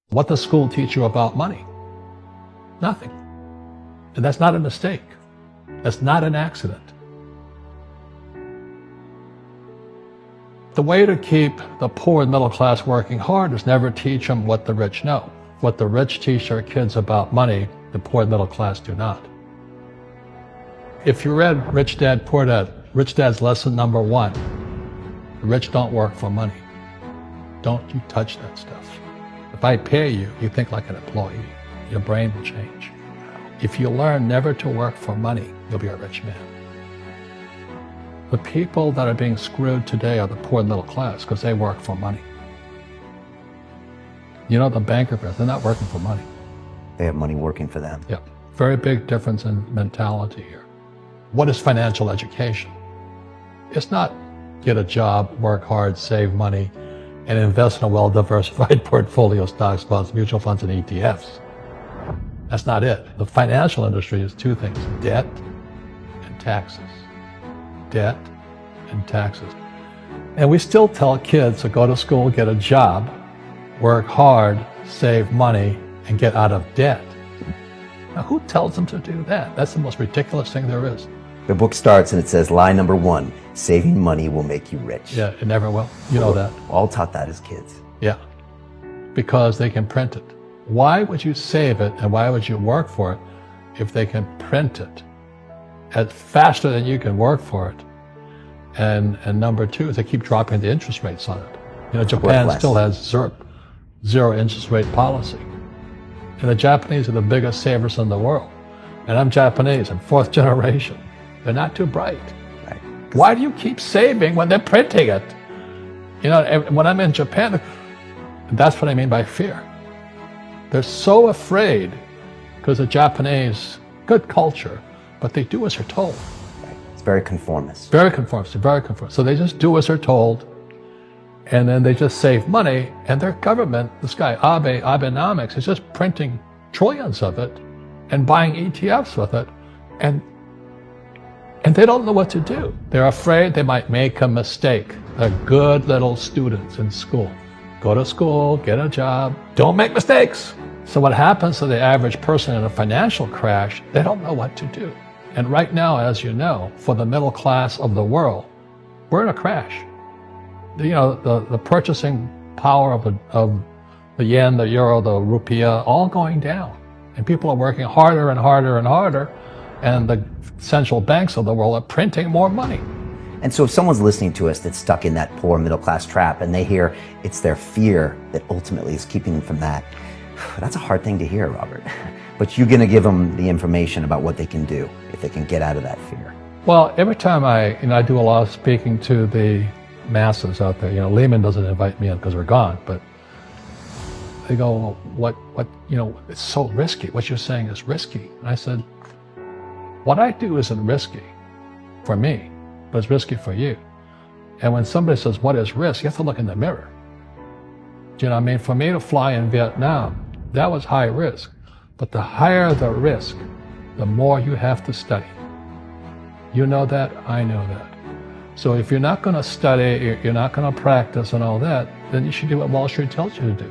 What does school teach you about money? Nothing. And that's not a mistake. That's not an accident. The way to keep the poor and middle class working hard is never teach them what the rich know. What the rich teach their kids about money, the poor and middle class do not. If you read Rich Dad, Poor Dad, Rich Dad's lesson number 1, the rich don't work for money. Don't you touch that stuff. If I pay you, you think like an employee. Your brain will change. If you learn never to work for money, you'll be a rich man. The people that are being screwed today are the poor and middle class because they work for money. You know, the banker, they're not working for money. They have money working for them. Yeah, very big difference in mentality here. What is financial education? It's not get a job, work hard, save money, and invest in a well-diversified portfolio of stocks, bonds, mutual funds, and ETFs. That's not it. The financial industry is 2 things, debt and taxes. Debt and taxes. And we still tell kids to go to school, get a job, work hard, save money, and get out of debt. Now, who tells them to do that? That's the most ridiculous thing there is. The book starts and it says, lie number 1, saving money will make you rich. Yeah, it never will. You know that. All taught that as kids. Yeah, because they can print it. Why would you save it and why would you work for it if they can print it faster than you can work for it? And number 2 is they keep dropping the interest rates on it. You know, Japan still has zero interest rate policy. And the Japanese are the biggest savers in the world. And I'm Japanese, I'm 4th generation. They're not too bright. Right. Why do you keep saving when they're printing it? You know, when I'm in Japan, that's what I mean by fear. They're so afraid because the Japanese, good culture, but they do as they're told. Right. It's very conformist. Very conformist, very conformist. So they just do as they're told, and then they just save money, and their government, this guy Abenomics, is just printing trillions of it and buying ETFs with it, and they don't know what to do. They're afraid they might make a mistake. They're good little students in school. Go to school, get a job, don't make mistakes. So what happens to the average person in a financial crash, they don't know what to do. And right now, as you know, for the middle class of the world, we're in a crash. You know, the purchasing power of the yen, the euro, the rupiah, all going down. And people are working harder and harder and harder, and the central banks of the world are printing more money. And so if someone's listening to us that's stuck in that poor middle class trap and they hear it's their fear that ultimately is keeping them from that, that's a hard thing to hear, Robert. But you're going to give them the information about what they can do if they can get out of that fear. Well, every time I do a lot of speaking to the masses out there, you know, Lehman doesn't invite me in because we're gone, but they go, well, what, you know, it's so risky. What you're saying is risky. And I said, what I do isn't risky for me, but it's risky for you. And when somebody says, what is risk? You have to look in the mirror. Do you know what I mean? For me to fly in Vietnam, that was high risk. But the higher the risk, the more you have to study. You know that, I know that. So if you're not going to study, you're not going to practice and all that, then you should do what Wall Street tells you to do.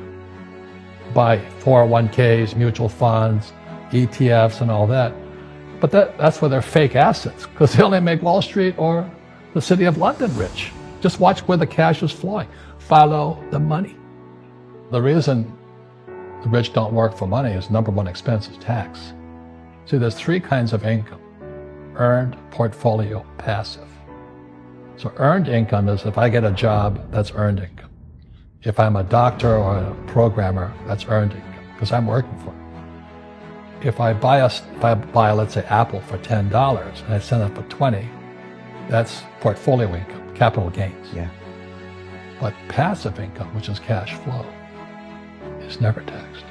Buy 401ks, mutual funds, ETFs and all that. But that's where they're fake assets, because they only make Wall Street or the city of London rich. Just watch where the cash is flowing. Follow the money. The reason the rich don't work for money is number 1 expense is tax. See, there's 3 kinds of income: earned, portfolio, passive. So earned income is if I get a job, that's earned income. If I'm a doctor or a programmer, that's earned income, because I'm working for it. If I buy, let's say, Apple for $10 and I sell it for $20, that's portfolio income, capital gains. Yeah. But passive income, which is cash flow, is never taxed.